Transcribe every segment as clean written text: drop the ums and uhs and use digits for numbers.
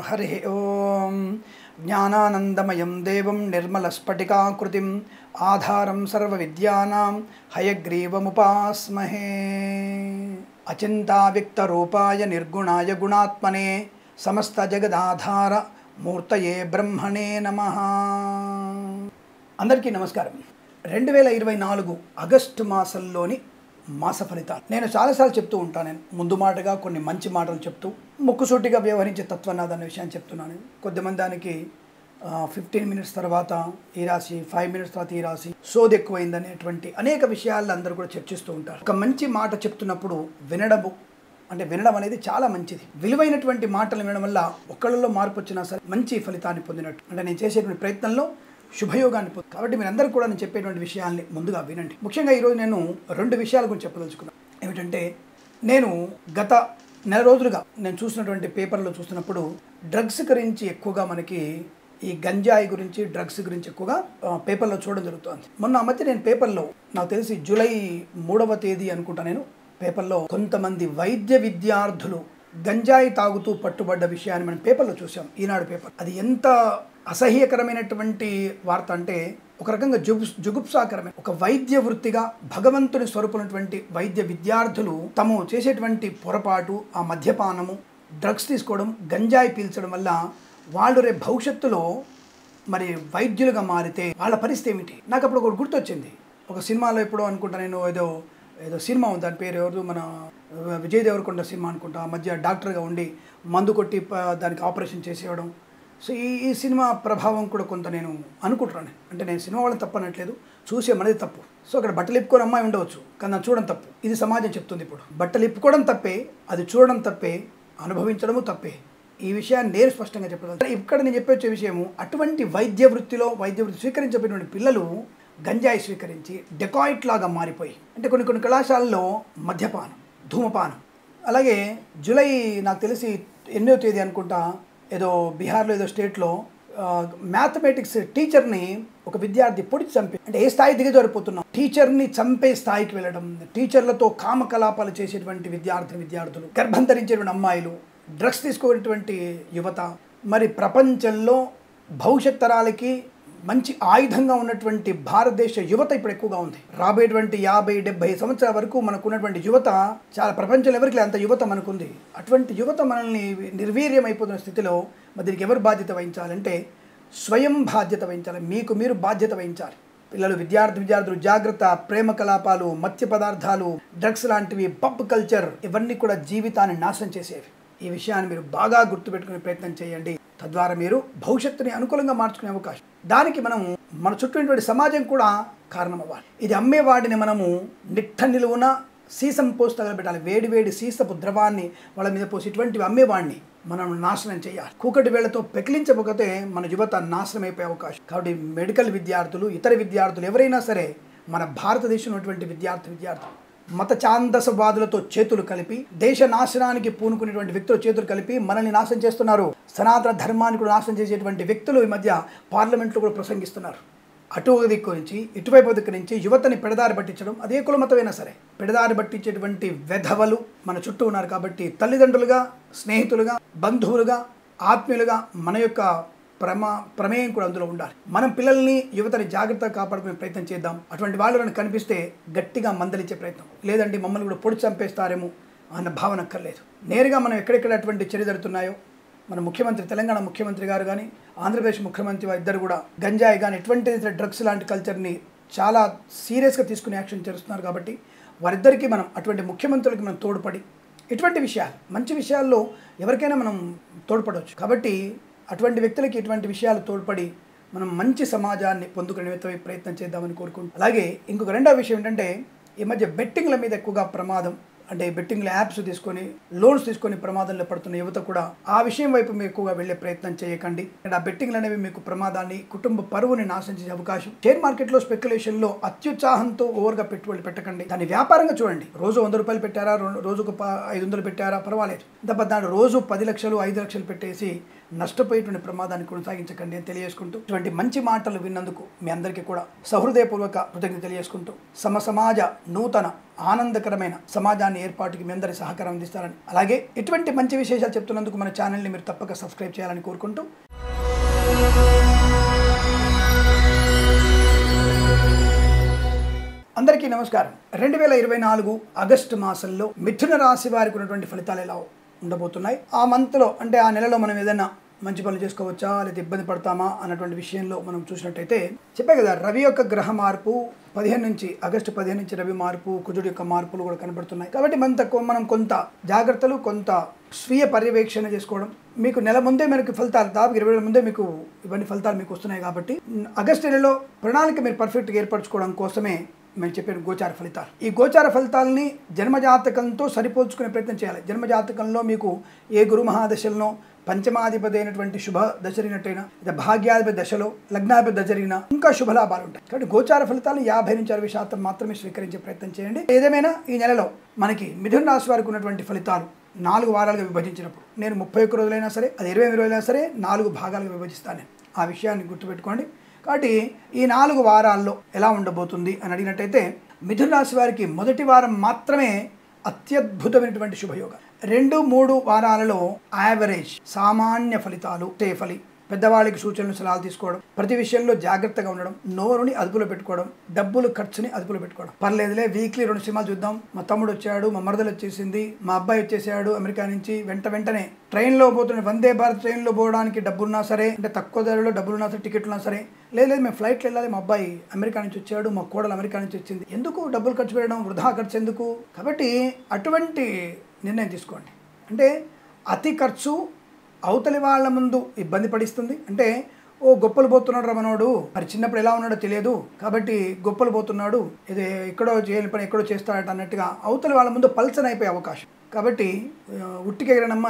హరి ఓం జ్ఞానానందమయం దేవం నిర్మలస్ఫటికాకృతిం ఆధారం సర్వవిద్యానాం హయగ్రీవముపాస్మహే అచింతావ్యక్తరూపాయ నిర్గుణాయ గుణాత్మనే సమస్త జగదాధార మూర్తయే బ్రహ్మణే నమః. అందరికీ నమస్కారం. 2024 ఆగస్టు మాసంలోని మాస ఫలితాలు నేను చాలాసార్లు చెప్తూ ఉంటాను. నేను ముందు మాటగా కొన్ని మంచి మాటలు చెప్తూ ముక్కుసూటిగా వ్యవహరించే తత్వనాథ అనే విషయాన్ని చెప్తున్నాను. కొద్దిమంది దానికి 15 మినిట్స్ తర్వాత ఈ రాశి, 5 మినిట్స్ తర్వాత ఈ రాశి, సోది ఎక్కువైందనేటువంటి అనేక విషయాలు అందరూ కూడా చర్చిస్తూ ఉంటారు. ఒక మంచి మాట చెప్తున్నప్పుడు వినడం అనేది చాలా మంచిది. విలువైనటువంటి మాటలు వినడం వల్ల ఒక్కళ్ళలో మార్పు వచ్చినా సరే మంచి ఫలితాన్ని పొందినట్టు. అంటే నేను చేసేటువంటి ప్రయత్నంలో శుభయోగాన్ని పొంది. కాబట్టి మీరందరూ కూడా నేను చెప్పేటువంటి విషయాల్ని ముందుగా వినండి. ముఖ్యంగా ఈరోజు నేను 2 విషయాల గురించి చెప్పదలుచుకున్నాను. ఏమిటంటే, నేను గత నెల రోజులుగా నేను చూసినటువంటి పేపర్లో చూస్తున్నప్పుడు డ్రగ్స్ గురించి ఎక్కువగా మనకి ఈ గంజాయి గురించి, డ్రగ్స్ గురించి ఎక్కువగా పేపర్లో చూడడం జరుగుతుంది. మొన్న మధ్య నేను పేపర్లో, నాకు తెలిసి జూలై 3వ తేదీ అనుకుంటా, నేను పేపర్లో కొంతమంది వైద్య విద్యార్థులు గంజాయి తాగుతూ పట్టుబడ్డ విషయాన్ని మనం పేపర్లో చూసాం. ఈనాడు పేపర్. అది ఎంత అసహ్యకరమైనటువంటి వార్త అంటే, ఒక రకంగా జుగుప్సాకరమైన, ఒక వైద్య వృత్తిగా భగవంతుని స్వరూపునటువంటి వైద్య విద్యార్థులు తాము చేసేటువంటి పొరపాటు, ఆ మద్యపానము, డ్రగ్స్ తీసుకోవడం, గంజాయి పీల్చడం వల్ల వాళ్ళు రేపు భవిష్యత్తులో మరి వైద్యులుగా మారితే వాళ్ళ పరిస్థితి ఏమిటి? నాకు అప్పుడు ఒకటి గుర్తొచ్చింది. ఒక సినిమాలో ఎప్పుడో అనుకుంటా, నేను ఏదో సినిమా ఉంది, దాని పేరు ఎవరు, మన విజయ్ దేవరకొండ సినిమా అనుకుంటా. ఆ మధ్య డాక్టర్గా ఉండి మందు కొట్టి దానికి ఆపరేషన్ చేసేయడం. సో ఈ సినిమా ప్రభావం కూడా కొంత నేను అనుకుంటున్నాను. అంటే నేను సినిమా వాళ్ళని తప్పనట్లేదు, చూసే మనది తప్పు. సో అక్కడ బట్టలు ఇప్పుకొని అమ్మాయి ఉండవచ్చు, కానీ అది చూడడం తప్పు. ఇది సమాజం చెప్తుంది. ఇప్పుడు బట్టలు ఇప్పుకోవడం తప్పే, అది చూడడం తప్పే, అనుభవించడము తప్పే. ఈ విషయాన్ని నేను స్పష్టంగా చెప్పగలను. ఇక్కడ నేను చెప్పొచ్చే విషయము, అటువంటి వైద్య వృత్తి స్వీకరించబడినటువంటి పిల్లలు గంజాయి స్వీకరించి డెకాయిట్ లాగా మారిపోయి, అంటే కొన్ని కళాశాలల్లో మద్యపానం, ధూమపానం. అలాగే జూలై, నాకు తెలిసి 8వ తేదీ అనుకుంటా, ఏదో బీహార్లో ఏదో స్టేట్లో మ్యాథమెటిక్స్ టీచర్ని ఒక విద్యార్థి పొడిచి చంపి, అంటే ఏ స్థాయి దిగజారిపోతున్నాం, టీచర్ని చంపే స్థాయికి వెళ్ళడం, టీచర్లతో కామకలాపాలు చేసేటువంటి విద్యార్థులు, గర్భం ధరించేటువంటి అమ్మాయిలు, డ్రగ్స్ తీసుకునేటువంటి యువత. మరి ప్రపంచంలో భవిష్యత్ తరాలకి మంచి ఆయుధంగా ఉన్నటువంటి భారతదేశ యువత ఇప్పుడు ఎక్కువగా ఉంది. రాబోయేటువంటి 50-70 సంవత్సరాల వరకు మనకున్నటువంటి యువత చాలా, ప్రపంచంలో ఎవరికి అంత యువత మనకుంది. అటువంటి యువత మనల్ని నిర్వీర్యం అయిపోతున్న స్థితిలో మరి దీనికి ఎవరు బాధ్యత వహించాలంటే స్వయం బాధ్యత వహించాలి. మీకు మీరు బాధ్యత వహించాలి. పిల్లలు, విద్యార్థులు జాగ్రత్త. ప్రేమ కలాపాలు, మత్స్య పదార్థాలు, డ్రగ్స్ లాంటివి, పబ్ కల్చర్, ఇవన్నీ కూడా జీవితాన్ని నాశనం చేసేవి. ఈ విషయాన్ని మీరు బాగా గుర్తుపెట్టుకునే ప్రయత్నం చేయండి. తద్వారా మీరు భవిష్యత్తుని అనుకూలంగా మార్చుకునే అవకాశం. దానికి మనం మన చుట్టూ సమాజం కూడా కారణం అవ్వాలి. ఇది అమ్మేవాడిని మనము నిట్ట నిలువున సీసం పోసి తగలబెట్టాలి. వేడి సీసపు ద్రవాన్ని వాళ్ళ మీద పోసి ఇటువంటివి అమ్మేవాడిని మనం నాశనం చేయాలి. కూకటి వేళ్లతో పెకిలించకపోతే మన యువత నాశనం అయిపోయే అవకాశం. కాబట్టి మెడికల్ విద్యార్థులు, ఇతర విద్యార్థులు ఎవరైనా సరే, మన భారతదేశంలో ఉన్నటువంటి విద్యార్థులు మత ఛాందసవాదులతో చేతులు కలిపి, దేశ నాశనానికి పూనుకునేటువంటి వ్యక్తులు చేతులు కలిపి మనల్ని నాశనం చేస్తున్నారు. సనాతన ధర్మాన్ని కూడా నాశనం చేసేటువంటి వ్యక్తులు ఈ మధ్య పార్లమెంట్లో కూడా ప్రసంగిస్తున్నారు. అటు దిక్కు నుంచి ఇటువైపు దిక్కు నుంచి యువతని పెడదారి పట్టించడం, అదే కుల మతమైనా సరే పెడదారి పట్టించేటువంటి వెధవలు మన చుట్టూ ఉన్నారు. కాబట్టి తల్లిదండ్రులుగా, స్నేహితులుగా, బంధువులుగా, ఆత్మీయులుగా మన యొక్క ప్రమేయం కూడా అందులో ఉండాలి. మనం పిల్లల్ని, యువతని జాగ్రత్తగా కాపాడుకునే ప్రయత్నం చేద్దాం. అటువంటి వాళ్ళు కనిపిస్తే గట్టిగా మందలించే ప్రయత్నం. లేదంటే మమ్మల్ని కూడా పొడి చంపేస్తారేమో అన్న భావన అక్కర్లేదు. నేరుగా మనం ఎక్కడెక్కడ అటువంటి చర్య జరుగుతున్నాయో, మన ముఖ్యమంత్రి, తెలంగాణ ముఖ్యమంత్రి గారు కానీ, ఆంధ్రప్రదేశ్ ముఖ్యమంత్రి ఇద్దరు కూడా గంజాయి కానీ ఎటువంటి డ్రగ్స్ లాంటి కల్చర్ని చాలా సీరియస్గా తీసుకుని యాక్షన్ చేస్తున్నారు. కాబట్టి వారిద్దరికీ మనం, అటువంటి ముఖ్యమంత్రులకి మనం తోడ్పడి, ఇటువంటి విషయాలు, మంచి విషయాల్లో ఎవరికైనా మనం తోడ్పడవచ్చు. కాబట్టి అటువంటి వ్యక్తులకి ఇటువంటి విషయాలు తోడ్పడి మనం మంచి సమాజాన్ని పొందుకునే ప్రయత్నం చేద్దామని కోరుకుంటాం. అలాగే ఇంకొక రెండవ విషయం ఏంటంటే, ఈ మధ్య బెట్టింగ్ల మీద ఎక్కువగా ప్రమాదం, అంటే బెట్టింగ్ల యాప్స్ తీసుకొని, లోన్స్ తీసుకొని ప్రమాదంలో పడుతున్న యువత కూడా ఆ విషయం వైపు మీరు ఎక్కువగా వెళ్ళే ప్రయత్నం చేయకండి. ఆ బెట్టింగ్లు అనేవి మీకు ప్రమాదాన్ని, కుటుంబ పరువుని నాశనం చేసే అవకాశం. షేర్ మార్కెట్లో స్పెక్యులేషన్లో అత్యుత్సాహంతో ఓవర్గా పెట్టుబడులు పెట్టకండి. దాన్ని వ్యాపారంగా చూడండి. రోజు 100 రూపాయలు పెట్టారా, రోజుకు 500 పెట్టారా, పర్వాలేదు. తప్ప దాని రోజు 10 లక్షలు, 5 లక్షలు పెట్టేసి నష్టపోయేటువంటి ప్రమాదాన్ని కొనసాగించకండి అని తెలియజేసుకుంటూ ఇటువంటి మంచి మాటలు విన్నందుకు మీ అందరికీ కూడా సహృదయపూర్వక కృతజ్ఞత తెలియజేసుకుంటూ సమాజ నూతన ఆనందకరమైన సమాజాన్ని ఏర్పాటుకి మీ అందరి సహకారం అందిస్తారని, అలాగే ఇటువంటి మంచి విశేషాలు చెప్తున్నందుకు మన ఛానల్ని మీరు తప్పక సబ్స్క్రైబ్ చేయాలని కోరుకుంటూ అందరికీ నమస్కారం. 2024 ఆగస్టు మాసంలో మిథున రాశి వారికి ఉన్నటువంటి ఫలితాలు ఎలా ఉండబోతున్నాయి, ఆ మంత్లో అంటే ఆ నెలలో మనం ఏదైనా మంచి పనులు చేసుకోవచ్చా లేదా ఇబ్బంది పడతామా అన్నటువంటి విషయంలో మనం చూసినట్టయితే చెప్పే కదా, రవి యొక్క గ్రహ మార్పు 15 నుంచి ఆగస్టు 15 నుంచి రవి మార్పు, కుజుడు యొక్క మార్పులు కూడా కనబడుతున్నాయి. కాబట్టి మనం కొంత జాగ్రత్తలు, కొంత స్వీయ పర్యవేక్షణ చేసుకోవడం, మీకు నెల ముందే మనకి ఫలితాలు, దాదాపు 20 రోజుల ముందే మీకు ఇవన్నీ ఫలితాలు మీకు వస్తున్నాయి. కాబట్టి ఆగస్టు నెలలో ప్రణాళిక మీరు పర్ఫెక్ట్గా ఏర్పరచుకోవడం కోసమే మేము చెప్పిన గోచార ఫలితాలు. ఈ గోచార ఫలితాలని జన్మజాతకంతో సరిపోల్చుకునే ప్రయత్నం చేయాలి. జన్మజాతకంలో మీకు ఏ గురు మహాదశలను పంచమాధిపతి అయినటువంటి శుభ దశ జరిగినట్టయినా, భాగ్యాధిపతి దశలో లగ్నాధిపతి దశ జరిగినా ఇంకా శుభలాభాలు ఉంటాయి. కాబట్టి గోచార ఫలితాలు 50 నుంచి 60% మాత్రమే స్వీకరించే ప్రయత్నం చేయండి. ఏదేమైనా ఈ నెలలో మనకి మిథున రాశి వారికి ఉన్నటువంటి ఫలితాలు 4 వారాలుగా విభజించినప్పుడు, నేను 31 రోజులైనా సరే, అది 28 రోజులైనా సరే 4 భాగాలుగా విభజిస్తాను. ఆ విషయాన్ని గుర్తుపెట్టుకోండి. కాబట్టి ఈ 4 వారాల్లో ఎలా ఉండబోతుంది అని అడిగినట్టయితే, మిథున రాశి వారికి మొదటి వారం మాత్రమే అత్యద్భుతమైనటువంటి శుభయోగం. 2-3 వారాలలో యావరేజ్ సామాన్య ఫలితాలు, తేఫలి, పెద్దవాళ్ళకి సూచనలు సలహాలు తీసుకోవడం, ప్రతి విషయంలో జాగ్రత్తగా ఉండడం, నోరుని అదుపులో పెట్టుకోవడం, డబ్బులు ఖర్చుని అదుపులో పెట్టుకోవడం. పర్లేదులే, వీక్లీ 2 సినిమాలు చూద్దాం, మా తమ్ముడు వచ్చాడు, మా మరదలు వచ్చేసింది, మా అబ్బాయి వచ్చేసాడు అమెరికా నుంచి, వెంటనే ట్రైన్లో పోతున్న వందే భారత్ ట్రైన్లో పోవడానికి డబ్బులున్నా సరే, అంటే తక్కువ ధరలో డబ్బులున్నా సరే, టికెట్లున్నా సరే, లేదు మేము ఫ్లైట్లో వెళ్ళాలి, మా అబ్బాయి అమెరికా నుంచి వచ్చాడు, మా కోడలు అమెరికా నుంచి వచ్చింది, ఎందుకు డబ్బులు ఖర్చు పెట్టడం, వృధా ఖర్చు ఎందుకు? కాబట్టి అటువంటి నిర్ణయం తీసుకోండి. అంటే అతి ఖర్చు అవతలి వాళ్ళ ముందు ఇబ్బంది పడిస్తుంది. అంటే గొప్పలు పోతున్నాడు రమణోడు, మరి చిన్నప్పుడు ఎలా ఉన్నాడో తెలియదు కాబట్టి గొప్పలు పోతున్నాడు, ఇది ఎక్కడో చేయని పని ఎక్కడో చేస్తాడట అన్నట్టుగా అవతలి వాళ్ళ ముందు పల్సన్ అయిపోయే అవకాశం. కాబట్టి ఉట్టికి ఎగిరినమ్మ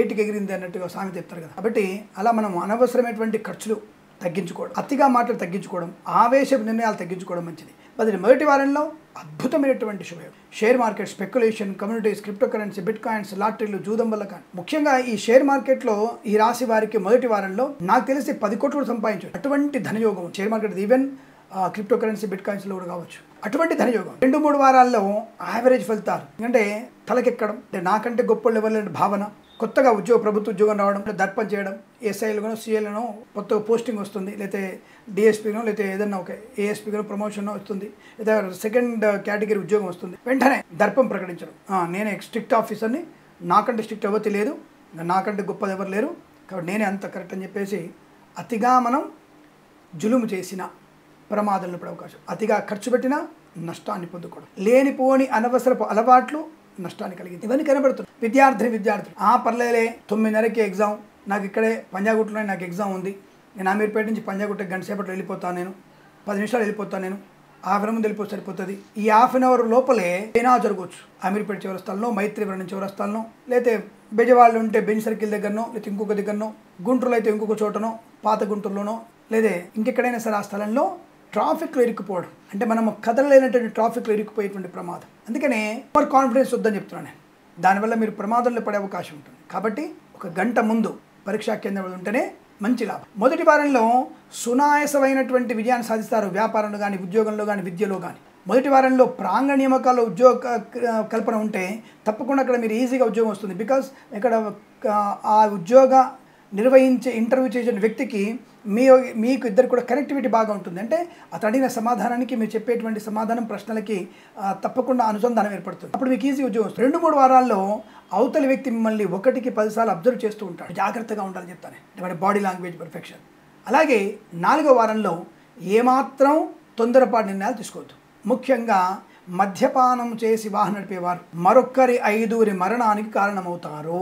ఏటికి ఎగిరింది అన్నట్టుగా సామెత చెప్తారు కదా. కాబట్టి అలా మనం అనవసరమైనటువంటి ఖర్చులు తగ్గించుకోవడం, అతిగా మాటలు తగ్గించుకోవడం, ఆవేశపు నిర్ణయాలు తగ్గించుకోవడం మంచిది. మొదటి వారంలో అద్భుతమైనటువంటి శుభయోగం. Share market, speculation, communities, crypto currency, bit coins, లాటరీలు, జూదం వల్ల కానీ, ముఖ్యంగా ఈ షేర్ మార్కెట్లో ఈ రాశి వారికి మొదటి వారంలో నాకు తెలిసి 10 కోట్లు సంపాదించవచ్చు. అటువంటి ధనయోగం share market, even crypto currency, bit కాయిన్స్లో కూడా కావచ్చు. అటువంటి ధనయోగం 2-3 వారాల్లో యావరేజ్ ఫలితాలు. ఎందుకంటే తలకెక్కడం, అంటే నాకంటే గొప్ప లెవెల్ భావన, కొత్తగా ప్రభుత్వ ఉద్యోగం రావడం, దర్పం చేయడం, ఎస్ఐలుగానో సిఐలను కొత్తగా పోస్టింగ్ వస్తుంది, లేకపోతే డిఎస్పీనో లేకపోతే ఏదన్నా ఒక ఏఎస్పీగానో ప్రమోషన్ వస్తుంది, లేదా సెకండ్ కేటగిరీ ఉద్యోగం వస్తుంది, వెంటనే దర్పం ప్రకటించడం, నేనే స్ట్రిక్ట్ ఆఫీసర్ని, నాకంటే స్ట్రిక్ట్ ఎవరు లేదు, నాకంటే గొప్పది ఎవరు లేరు, కాబట్టి నేనే అంత కరెక్ట్ అని చెప్పేసి అతిగా మనం జులుము చేసిన ప్రమాదాలను పడే అవకాశం. అతిగా ఖర్చు పెట్టినా నష్టాన్ని పొందుకోవడం, లేనిపోని అనవసరపు అలవాట్లు నష్టాన్ని కలిగింది, ఇవన్నీ కనబడుతుంది. విద్యార్థులు పర్లేలే 9:30కి ఎగ్జామ్, నాకు ఇక్కడే పంజాగుట్టలో నాకు ఎగ్జామ్ ఉంది, నేను అమీర్పేట నుంచి పంజాగుట్ట గంట సేపట్లో వెళ్ళిపోతాను, నేను 10 నిమిషాలు వెళ్ళిపోతాను, నేను హాఫ్ అన్ అవర్ ముందు వెళ్ళిపోతే సరిపోతుంది. ఈ హాఫ్ అన్ అవర్ లోపలే అయినా జరగవచ్చు. అమీర్పేట చివరస్థానంలో, మైత్రివరం చివరస్థానంలో, లేకపోతే బెజవాళ్ళు ఉంటే బెంచ్ సర్కిల్ దగ్గరనో, లేకపోతే ఇంకొక దగ్గరనో, గుంటూరులో అయితే ఇంకొక చోటనో, పాత గుంటూరులోనో, లేదా ఇంకెక్కడైనా సరే ఆ స్థలంలో ట్రాఫిక్లో ఇరుక్కుపోవడం, అంటే మనం కదలలేనటువంటి ట్రాఫిక్లో ఇరుక్కుపోయేటువంటి ప్రమాదం. అందుకనే ఓవర్ కాన్ఫిడెన్స్ వద్దని చెప్తున్నాను నేను. దానివల్ల మీరు ప్రమాదంలో పడే అవకాశం ఉంటుంది. కాబట్టి 1 గంట ముందు పరీక్షా కేంద్రం ఉంటేనే మంచి లాభం. మొదటి వారంలో సునాయాసమైనటువంటి విజయాన్ని సాధిస్తారు. వ్యాపారంలో కానీ, ఉద్యోగంలో కానీ, విద్యలో కానీ. మొదటి వారంలో ప్రాంగణ నియామకాల్లో ఉద్యోగ కల్పన ఉంటే తప్పకుండా అక్కడ మీరు ఈజీగా ఉద్యోగం వస్తుంది. బికాస్ ఇక్కడ ఆ ఉద్యోగ నిర్వహించే ఇంటర్వ్యూ చేసిన వ్యక్తికి మీకు ఇద్దరు కూడా కనెక్టివిటీ బాగా ఉంటుంది. అంటే అతను అడిగిన సమాధానానికి మీరు చెప్పేటువంటి సమాధానం ప్రశ్నలకి తప్పకుండా అనుసంధానం ఏర్పడుతుంది. అప్పుడు మీకు ఈజీ ఉద్యోగం వస్తుంది. 2-3 వారాల్లో అవతలి వ్యక్తి మిమ్మల్ని 1కి 10 సార్లు అబ్జర్వ్ చేస్తూ ఉంటాడు. జాగ్రత్తగా ఉండాలని చెప్తాను, అంటే బాడీ లాంగ్వేజ్ పర్ఫెక్షన్. అలాగే 4వ వారంలో ఏమాత్రం తొందరపాటు నిర్ణయాలు తీసుకోవద్దు. ముఖ్యంగా మద్యపానం చేసి వాహనం నడిపేవారు మరొక్కరి 5 మరణానికి కారణమవుతారు.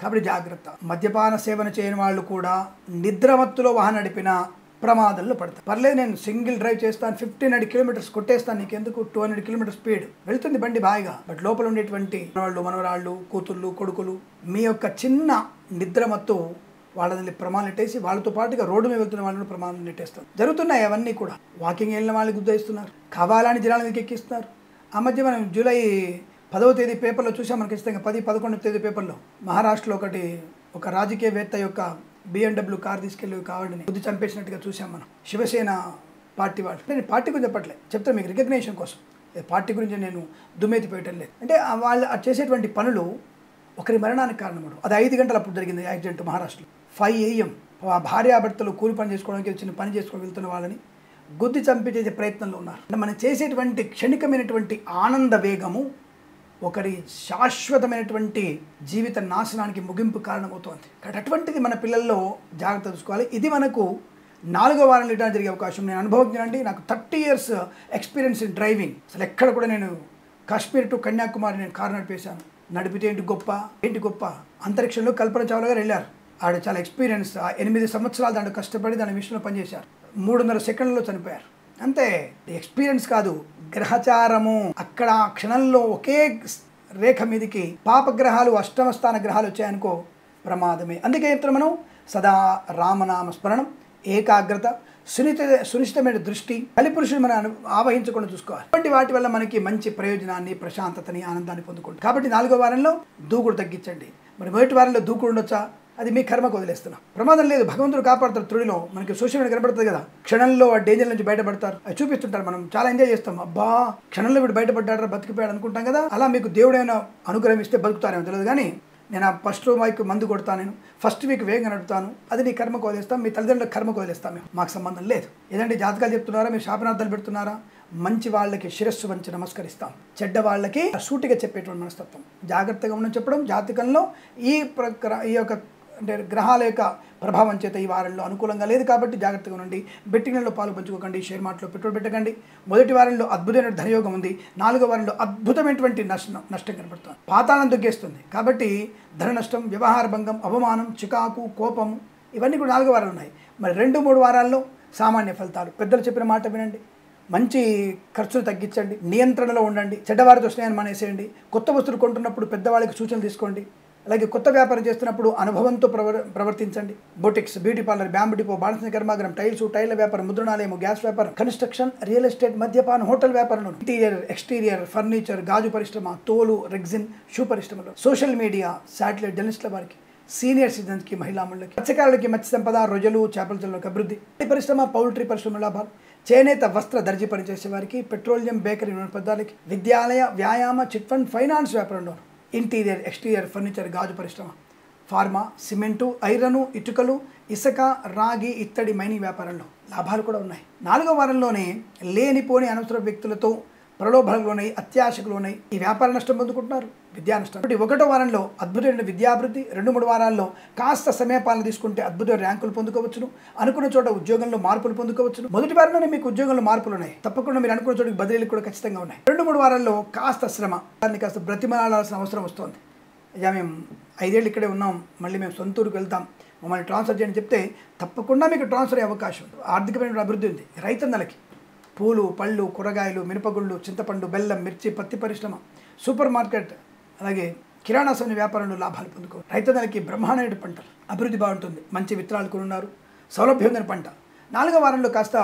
కాబట్టి జాగ్రత్త. మద్యపాన సేవన చేయని వాళ్ళు కూడా నిద్రమత్తులో వాహనం నడిపిన ప్రమాదంలో పడతారు. పర్లేదు, నేను సింగిల్ డ్రైవ్ చేస్తాను, 1500 కిలోమీటర్స్ కొట్టేస్తాను, నీకెందుకు 200 కిలోమీటర్ స్పీడ్ వెళ్తుంది బండి బాగా. బట్ లోపల ఉండేటువంటి మనవరాళ్ళు, కూతుళ్ళు, కొడుకులు, మీ యొక్క చిన్న నిద్రమత్తు వాళ్ళని ప్రమాదం నెట్టేసి వాళ్ళతో పాటుగా రోడ్డు మీద వెళ్తున్న వాళ్ళని ప్రమాదం నెట్టేస్తారు. జరుగుతున్నాయి అవన్నీ కూడా. వాకింగ్ వెళ్ళిన వాళ్ళని గుర్తిస్తున్నారు, కావాలని జనాలను ఎక్కిస్తున్నారు. ఆ మధ్య మనం జూలై 10వ తేదీ పేపర్లో చూసాం, మనకి ఖచ్చితంగా 10-11వ తేదీ పేపర్లో మహారాష్ట్రలో ఒక రాజకీయవేత్త యొక్క BMW కార్ తీసుకెళ్ళి కావాలని బుద్ధి చంపేసినట్టుగా చూసాం మనం. శివసేన పార్టీ వాళ్ళు. నేను పార్టీ గురించి చెప్పట్లేదు, చెప్తాను మీకు రికగ్నేషన్ కోసం. పార్టీ గురించి నేను దుమ్మెత్తిపోయటం లేదు. అంటే వాళ్ళు చేసేటువంటి పనులు ఒకరి మరణానికి కారణమవడం. అది 5 గంటలు అప్పుడు జరిగింది యాక్సిడెంట్ మహారాష్ట్రలో. 5 AM భార్యాభర్తలు కూలి పని చేసుకోవడానికి చిన్న పని చేసుకొని వెళ్తున్న వాళ్ళని గుద్ది చంపి చేసే ప్రయత్నంలో ఉన్నారు. అంటే మనం చేసేటువంటి క్షణికమైనటువంటి ఆనంద వేగము ఒకరి శాశ్వతమైనటువంటి జీవిత నాశనానికి ముగింపు కారణమవుతోంది. కాబట్టి అటువంటిది మన పిల్లల్లో జాగ్రత్త చూసుకోవాలి. ఇది మనకు 4వ వారంలో రిటర్న్ జరిగే అవకాశం. నేను అనుభవజ్ఞునండి, నాకు 30 years ఎక్స్పీరియన్స్ ఇన్ డ్రైవింగ్. అసలు ఎక్కడ కూడా నేను కాశ్మీర్ టు కన్యాకుమారి నేను కారు నడిపేశాను. నడిపితే ఏంటి గొప్ప అంతరిక్షంలో కల్పన చావ్లా గారు వెళ్ళారు. ఆవిడ చాలా ఎక్స్పీరియన్స్. 8 సంవత్సరాలు దాంట్లో కష్టపడి దాని విషయంలో పనిచేశారు. 3.5 సెకండ్లలో చనిపోయారు. అంతే, ఎక్స్పీరియన్స్ కాదు, గ్రహచారము. అక్కడ క్షణంలో ఒకే రేఖ మీదకి పాపగ్రహాలు, అష్టమ స్థాన గ్రహాలు వచ్చాయనుకో ప్రమాదమే. అందుకే చెప్తున్నాం మనం సదా రామనామ స్మరణం, ఏకాగ్రత, సునిశ్చితమైన దృష్టి, కలిపురుషుని మనం ఆవహించకుండా చూసుకోవాలి. అటువంటి వాటి వల్ల మనకి మంచి ప్రయోజనాన్ని, ప్రశాంతతని, ఆనందాన్ని పొందుకుంటాం. కాబట్టి 4వ వారంలో దూకుడు తగ్గించండి. మరి మొదటి వారంలో దూకుడు ఉండొచ్చా? అది మీ కర్మకు వదిలేస్తున్నాం. ప్రమాదం లేదు, భగవంతుడు కాపాడుతారు. త్రుడిలో మనకి సోషల్ మీడియా కనబడుతుంది కదా, క్షణంలో ఆ డేంజర్ నుంచి బయటపడతారు. అది చూపిస్తుంటారు, మనం చాలా ఎంజాయ్ చేస్తాం. అబ్బా క్షణంలో వీడు బయటపడ్డాడు, బతికిపోయాడు అనుకుంటాం కదా. అలా మీకు దేవుడైనా అనుగ్రహిస్తే బతుకుతారేమో తెలియదు, కానీ నేను ఆ ఫస్ట్ వీక్ మందు కొడతాను, నేను ఫస్ట్ వీక్ వేగంగా నడుపుతాను. అది నీ కర్మకు వదిలేస్తాం, మీ తల్లిదండ్రుల కర్మకు వదిలేస్తాం. మేము మాకు సంబంధం లేదు. ఏదంటే జాతకాలు చెప్తున్నారా, మీరు శాపనార్థాలు పెడుతున్నారా? మంచి వాళ్ళకి శిరస్సు వంచి నమస్కరిస్తాం, చెడ్డ వాళ్ళకి సూటిగా చెప్పేటువంటి మనస్తత్వం. జాగ్రత్తగా ఉండని చెప్పడం. జాతకంలో ఈ యొక్క అంటే గ్రహాల యొక్క ప్రభావం చేత ఈ వారంలో అనుకూలంగా లేదు కాబట్టి జాగ్రత్తగా ఉండండి. బెట్టింగ్లలో పాలు పంచుకోకండి, షేర్ మార్కెట్లో పెట్టుబడి పెట్టకండి. మొదటి వారంలో అద్భుతమైన ధనయోగం ఉంది. 4వ వారంలో అద్భుతమైనటువంటి నష్టం కనబడుతుంది. పాతాళం తొగ్గేస్తుంది. కాబట్టి ధన నష్టం, వ్యవహార భంగం, అవమానం, చికాకు, కోపం ఇవన్నీ కూడా 4వ వారాలు ఉన్నాయి. మరి 2-3 వారాల్లో సామాన్య ఫలితాలు. పెద్దలు చెప్పిన మాట వినండి, మంచి ఖర్చులు తగ్గించండి, నియంత్రణలో ఉండండి, చెడ్డవారితో స్నేహం మానేసేయండి. కొత్త వస్తువులు కొంటున్నప్పుడు పెద్దవాళ్ళకి సూచనలు తీసుకోండి. అలాగే కొత్త వ్యాపారం చేస్తున్నప్పుడు అనుభవంతో ప్రవర్తించండి. Boutiques, beauty parlour, bamboo depot, బాణసన కర్మాగారం, టైర్ల వ్యాపారం, ముద్రణాలయం, గ్యాస్ వ్యాపారం, కన్స్ట్రక్షన్, రియల్ ఎస్టేట్, మద్యపాన, హోటల్ వ్యాపారంలో, ఇంటీరియర్, ఎక్స్టీరియర్, ఫర్నిచర్, గాజు పరిశ్రమ, తోలు, రెగ్జిన్, షూ పరిశ్రమలో, సోషల్ మీడియా, శాటిలైట్, జర్నలిస్టుల వారికి, సీనియర్ సిటిజన్స్కి, మహిళా మండలికి, మత్స్యకారులకి, మత్స్య సంపద, రొయ్యలు, చేపల చెరువులకు అభివృద్ధి, పరిశ్రమ, పౌల్ట్రీ పరిశ్రమ లాభాలు, చేనేత, వస్త్ర, దర్జీ పనిచేసే వారికి, పెట్రోలియం, బేకరీ పదార్థాలకి, విద్యాలయ, వ్యాయామ, చిట్ ఫండ్, ఫైనాన్స్ వ్యాపారంలో, ఇంటీరియర్, ఎక్స్టీరియర్, ఫర్నిచర్, గాజు పరిశ్రమ, ఫార్మా, సిమెంటు, ఐరను, ఇటుకలు, ఇసుక, రాగి, ఇత్తడి, మైనింగ్ వ్యాపారంలో లాభాలు కూడా ఉన్నాయి. 4వ వారంలోనే లేనిపోని అనవసర వ్యక్తులతో ప్రలోభాలు ఉన్నాయి, అత్యాశకులు ఉన్నాయి. ఈ వ్యాపార నష్టం పొందుకుంటున్నారు, విద్యా నష్టం. 1వ వారంలో అద్భుతమైన విద్యాభివృద్ధి, 2-3 వారాల్లో కాస్త సమయపాలన తీసుకుంటే అద్భుతమైన ర్యాంకులు పొందుకోవచ్చును. అనుకున్న చోట ఉద్యోగంలో మార్పులు పొందుకోవచ్చును. మొదటి వారంలోనే మీకు ఉద్యోగంలో మార్పులు ఉన్నాయి, తప్పకుండా మీరు అనుకున్న చోటికి బదిలీలు కూడా ఖచ్చితంగా ఉన్నాయి. 2-3 వారాల్లో కాస్త శ్రమ, దాన్ని కాస్త బ్రతిమాలాల్సిన అవసరం వస్తుంది. అయ్యా మేము 5 ఏళ్ళు ఇక్కడే ఉన్నాం, మళ్ళీ మేము సొంత ఊరికి వెళ్తాం, మమ్మల్ని ట్రాన్స్ఫర్ చేయని చెప్తే తప్పకుండా మీకు ట్రాన్స్ఫర్ అయ్యే అవకాశం. ఆర్థికమైన అభివృద్ధి ఉంది. రైతన్నలకి పూలు, పళ్ళు, కూరగాయలు, మినపగుళ్ళు, చింతపండు, బెల్లం, మిర్చి, పత్తి పరిశ్రమ, సూపర్ మార్కెట్, అలాగే కిరాణా సమయ వ్యాపారంలో లాభాలు పొందుకోవాలి. రైతన్నలకి బ్రహ్మాండమైన పంటలు, అభివృద్ధి బాగుంటుంది. మంచి విత్తనాలు కొనున్నారు, సౌలభ్యం ఉందని పంట. 4వ వారంలో కాస్త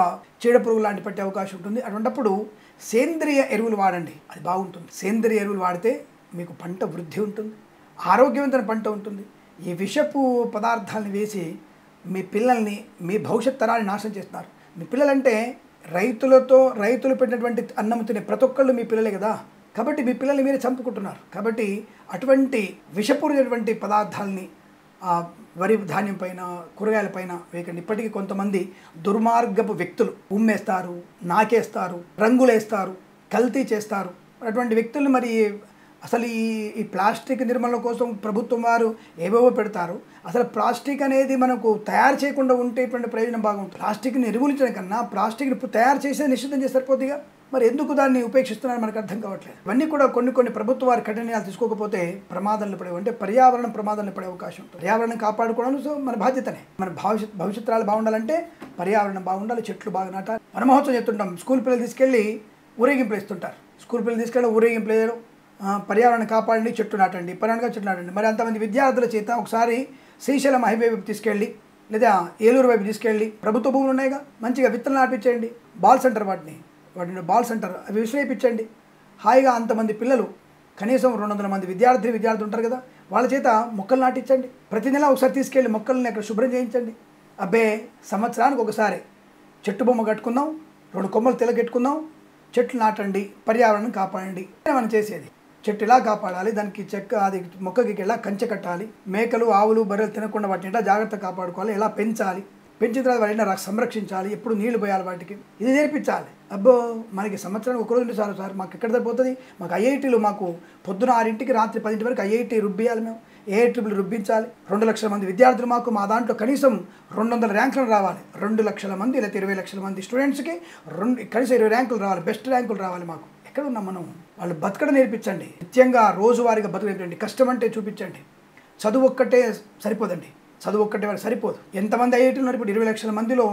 చీడపురుగు లాంటి పట్టే అవకాశం ఉంటుంది. అటువంటిప్పుడు సేంద్రియ ఎరువులు వాడండి, అది బాగుంటుంది. సేంద్రియ ఎరువులు వాడితే మీకు పంట వృద్ధి ఉంటుంది, ఆరోగ్యవంతమైన పంట ఉంటుంది. ఈ విషపు పదార్థాలను వేసి మీ పిల్లల్ని, మీ భవిష్యత్ తరాన్ని నాశనం చేస్తున్నారు. మీ పిల్లలంటే రైతులు పెట్టినటువంటి అన్నం తినే ప్రతి ఒక్కళ్ళు మీ పిల్లలే కదా. కాబట్టి మీ పిల్లల్ని మీరే చంపుకుంటున్నారు. కాబట్టి అటువంటి విషపూరితటువంటి పదార్థాలని వరి ధాన్యం పైన, కూరగాయల పైన వేయకండి. ఇప్పటికీ కొంతమంది దుర్మార్గపు వ్యక్తులు ఉమ్మేస్తారు, నాకేస్తారు, రంగులేస్తారు, కల్తీ చేస్తారు. అటువంటి వ్యక్తులు మరి అసలు ఈ ప్లాస్టిక్ నిర్మూలన కోసం ప్రభుత్వం వారు ఏవేవో పెడతారు. అసలు ప్లాస్టిక్ అనేది మనకు తయారు చేయకుండా ఉండేటువంటి ప్రయోజనం బాగుంటుంది. ప్లాస్టిక్ని నిర్మూలించడం కన్నా ప్లాస్టిక్ని తయారు చేసేది నిషిద్ధం చేసి సరిపోతుందిగా. మరి ఎందుకు దాన్ని ఉపేక్షిస్తున్నారో మనకు అర్థం కావట్లేదు. ఇవన్నీ కూడా కొన్ని ప్రభుత్వ వారి కఠినాలు తీసుకోకపోతే ప్రమాదాలు పడే, అంటే పర్యావరణం ప్రమాదాలు పడే అవకాశం ఉంటుంది. పర్యావరణం కాపాడుకోవడం మన బాధ్యతనే. మన భవిష్యత్తరాలు బాగుండాలంటే పర్యావరణం బాగుండాలి, చెట్లు బాగా నాటాలి. వనమహోత్సవం చెప్తుంటాం, స్కూల్ పిల్లలు తీసుకెళ్ళి ఊరేగింపులు ఇస్తుంటారు. స్కూల్ పిల్లలు తీసుకెళ్ళి ఊరేగింపులు వేయడం, పర్యావరణం కాపాడండి, చెట్టు నాటండి, పర్యావరణంగా చెట్టు నాటండి. మరి అంతమంది విద్యార్థుల చేత ఒకసారి శ్రీశైలం హైవే వైపు తీసుకెళ్ళి, లేదా ఏలూరు వైపు తీసుకెళ్ళి, ప్రభుత్వ భూములు ఉన్నాయిగా, మంచిగా విత్తనాలు నాటించండి. బాల్ సెంటర్ వాటిని బాల్ సెంటర్ అవి విసిరేపించండి. హాయిగా అంతమంది పిల్లలు, కనీసం 200 మంది విద్యార్థులు ఉంటారు కదా, వాళ్ళ చేత మొక్కలు నాటించండి. ప్రతి నెల ఒకసారి తీసుకెళ్ళి మొక్కల్ని అక్కడ శుభ్రం చేయించండి. అబ్బే సంవత్సరానికి ఒకసారి చెట్టు బొమ్మ కట్టుకుందాం, 2 కొమ్మలు తెలగెట్టుకుందాం, చెట్లు నాటండి, పర్యావరణం కాపాడండి. మనం చేసేది చెట్టు ఎలా కాపాడాలి, దానికి చెక్క అది మొక్కకి ఎలా కంచె కట్టాలి, మేకలు ఆవులు బర్రెలు తినకుండా వాటిని ఎలా జాగ్రత్త కాపాడుకోవాలి, ఎలా పెంచాలి, పెంచిన తర్వాత వాటిని సంరక్షించాలి, ఎప్పుడు నీళ్లు పోయాలి వాటికి, ఇది నేర్పించాలి. అబ్బో మనకి సంవత్సరానికి ఒక రోజు చాలు సార్, మాకు ఎక్కడ సరిపోతుంది, మాకు ఐఐటీలు మాకు పొద్దున 6 రాత్రి 10 వరకు ఐఐటీ రుబ్బియాలి, మేము ఏఐటీలు రుబ్బించాలి. 2 లక్షల మంది విద్యార్థులు మాకు, మా దాంట్లో కనీసం 200 ర్యాంకులు రావాలి. 2 లక్షల మంది లేదా 20 లక్షల మంది స్టూడెంట్స్కి కనీసం 20 ర్యాంకులు రావాలి, బెస్ట్ ర్యాంకులు రావాలి. మాకు ఎక్కడ ఉన్నాం మనం? వాళ్ళు బతకడం నేర్పించండి, నిత్యంగా రోజువారీగా బతుకు నేర్పించండి, కష్టం అంటే చూపించండి. చదువు ఒక్కటే సరిపోదండి, చదువు ఒక్కటే వాళ్ళకి సరిపోదు. ఎంతమంది ఐఐటీలు ఉన్నారు ఇప్పుడు? 20 లక్షల మందిలో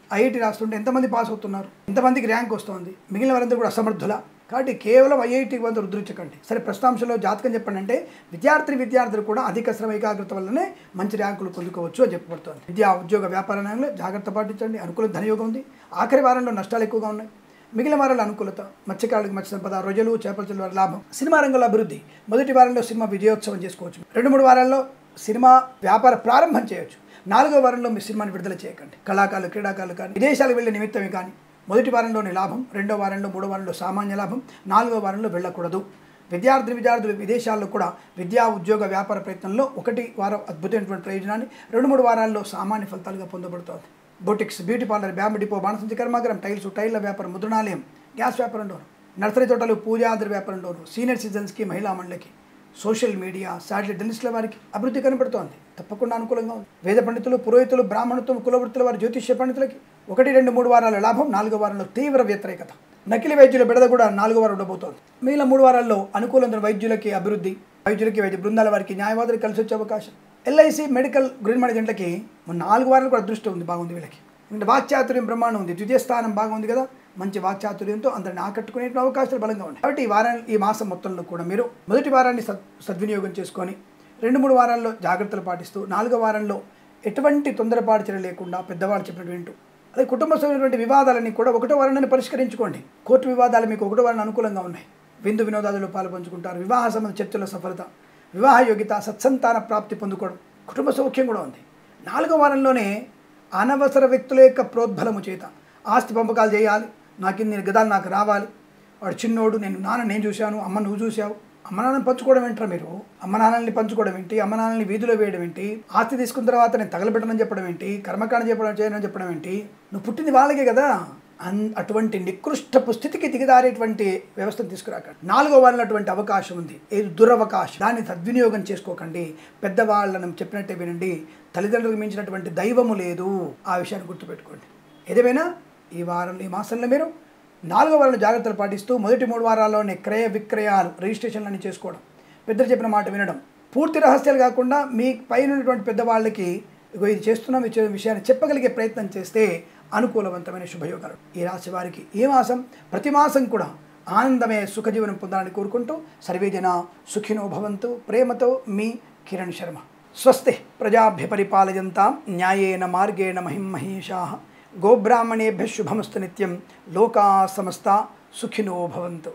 ఐఐటీ రాస్తుంటే ఎంతమంది పాస్ అవుతున్నారు, ఎంతమందికి ర్యాంక్ వస్తుంది? మిగిలిన వారందరూ కూడా అసమర్థుల. కాబట్టి కేవలం ఐఐటీకి వంద రుద్రించకండి. సరే, ప్రశ్నాంశంలో జాతకం చెప్పండి అంటే విద్యార్థులు కూడా అధిక శ్రమ ఏకాగ్రత వల్లనే మంచి ర్యాంకులు పొందుకోవచ్చు అని చెప్పబడుతుంది. విద్యా ఉద్యోగ వ్యాపార రంగంలో జాగ్రత్త పాటించండి. అనుకూల ధనయోగం ఉంది. ఆఖరి వారంలో నష్టాలు ఎక్కువగా ఉన్నాయి, మిగిలిన వారంలో అనుకూలత. మత్స్యకారులకు మత్స్య సంపద, రొయ్యలు చేపల చెల్లు వారి లాభం. సినిమా రంగంలో అభివృద్ధి. మొదటి వారంలో సినిమా విజయోత్సవం చేసుకోవచ్చు. 2-3 వారాల్లో సినిమా వ్యాపార ప్రారంభం చేయొచ్చు. 4వ వారంలో మీ సినిమాని విడుదల చేయకండి. కళాకారులు, క్రీడాకారులు కానీ విదేశాలకు వెళ్ళే నిమిత్తమే కానీ మొదటి వారంలోని లాభం, 2వ వారంలో, 3వ వారంలో సామాన్య లాభం, 4వ వారంలో వెళ్ళకూడదు. విద్యార్థులు విదేశాల్లో కూడా విద్యా ఉద్యోగ వ్యాపార ప్రయత్నంలో 1 వారం అద్భుతమైనటువంటి ప్రయోజనాన్ని, 2-3 వారాల్లో సామాన్య ఫలితాలుగా పొందబడుతుంది. Boutiques, beauty parlour, bamboo depot, బాణసంచి కర్మాగారం, టైల్ల వ్యాపారం, ముద్రణాలయం, గ్యాస్ వ్యాపారంలోను, నర్సరీ తోటలు, పూజాద్రి వ్యాపారంలోను, సీనియర్ సిటిజన్స్కి, మహిళా మండలికి, సోషల్ మీడియా, శాటిలైట్ జర్నలిస్టుల వారికి అభివృద్ధి కనబడుతోంది. తప్పకుండా అనుకూలంగా ఉంది. వేద పండితులు, పురోహితులు, బ్రాహ్మణత్వం, కులవృత్తుల వారి, జ్యోతిష్య పండితులకి 1, 2, 3 వారాల లాభం, 4వ వారంలో తీవ్ర వ్యతిరేకత. నకిలీ వైద్యుల బెడద కూడా 4వ వారం ఉండబోతోంది. మిగిలిన 3 వారాల్లో అనుకూలంగా వైద్యులకి అభివృద్ధి, వైద్య బృందాల వారికి, న్యాయవాదులు కలిసి వచ్చే అవకాశం. ఎల్ఐసి, మెడికల్, గ్రీన్ మేనేజెంట్లకి 4 వారాలు కూడా అదృష్టం ఉంది, బాగుంది వీళ్ళకి. అంటే వాక్చాతుర్యం బ్రహ్మాండం ఉంది, ద్వితీయ స్థానం బాగుంది కదా, మంచి వాక్చాతుర్యంతో అందరిని ఆకట్టుకునే అవకాశాలు బలంగా ఉన్నాయి. కాబట్టి ఈ మాసం మొత్తంలో కూడా మీరు మొదటి వారాన్ని సద్వినియోగం చేసుకొని 2-3 వారాల్లో జాగ్రత్తలు పాటిస్తూ 4వ వారంలో ఎటువంటి తొందరపాటు చర్య లేకుండా పెద్దవాళ్ళు చెప్పినట్టు వింటూ, అదే కుటుంబ సభ్యులైనటువంటి వివాదాలన్నీ కూడా 1వ వారాన్ని పరిష్కరించుకోండి. కోర్టు వివాదాలు మీకు 1వ వారాన్ని అనుకూలంగా ఉన్నాయి. విందు వినోదాలలో పాల్పంచుకుంటారు. వివాహ సంబంధ చర్చల సఫలత, వివాహ యోగ్యత, సత్సంతాన ప్రాప్తి పొందుకోవడం, కుటుంబ సౌఖ్యం కూడా ఉంది. 4వ వారంలోనే అనవసర వ్యక్తుల యొక్క ప్రోద్బలము చేత ఆస్తి పంపకాలు చేయాలి, నేను గదాలు నాకు రావాలి, వాడు చిన్నోడు, నేను చూశాను, అమ్మ నువ్వు చూసావు, అమ్మ నాన్నని పంచుకోవడం ఏంటారా మీరు? అమ్మ నాన్నల్ని పంచుకోవడం ఏంటి? అమ్మ నాన్నల్ని వీధిలో వేయడం ఏంటి? ఆస్తి తీసుకున్న తర్వాత నేను తగలబెట్టనని చెప్పడం ఏంటి? కర్మకాండ చేయనని చెప్పడం ఏంటి? నువ్వు పుట్టింది వాళ్ళకే కదా. అటువంటి నికృష్టపు స్థితికి దిగదారేటువంటి వ్యవస్థను తీసుకురాకండి. 4వ వారంలో అటువంటి అవకాశం ఉంది, ఏది దురవకాశం, దాన్ని సద్వినియోగం చేసుకోకండి. పెద్దవాళ్ళను చెప్పినట్టే వినండి. తల్లిదండ్రులకు మించినటువంటి దైవము లేదు, ఆ విషయాన్ని గుర్తుపెట్టుకోండి. ఏదేమైనా ఈ మాసంలో మీరు 4వ వారంలో జాగ్రత్తలు పాటిస్తూ మొదటి 3 వారాల్లోనే క్రయ విక్రయాలు, రిజిస్ట్రేషన్లన్నీ చేసుకోవడం, పెద్దలు చెప్పిన మాట వినడం, పూర్తి రహస్యాలు కాకుండా మీ పైన ఉన్నటువంటి పెద్దవాళ్ళకి ఇది చేస్తున్నాం విషయాన్ని చెప్పగలిగే ప్రయత్నం చేస్తే అనుకూలవంతమైన శుభయోగాలు. ఈ రాశి వారికి ఈ మాసం, ప్రతి మాసం కూడా ఆనందమే సుఖజీవనం పొందాలని కోరుకుంటూ సర్వేజన సుఖినో భవంతు. ప్రేమతో మీ కిరణ్ శర్మ. స్వస్తి ప్రజాభ్య పరిపాలయంతాం న్యాయేన మార్గేణ మహిమహేషాః. గోబ్రాహ్మణేభ్యः శుభమస్తు నిత్యం. లోకా సమస్తా సుఖినో భవంతు.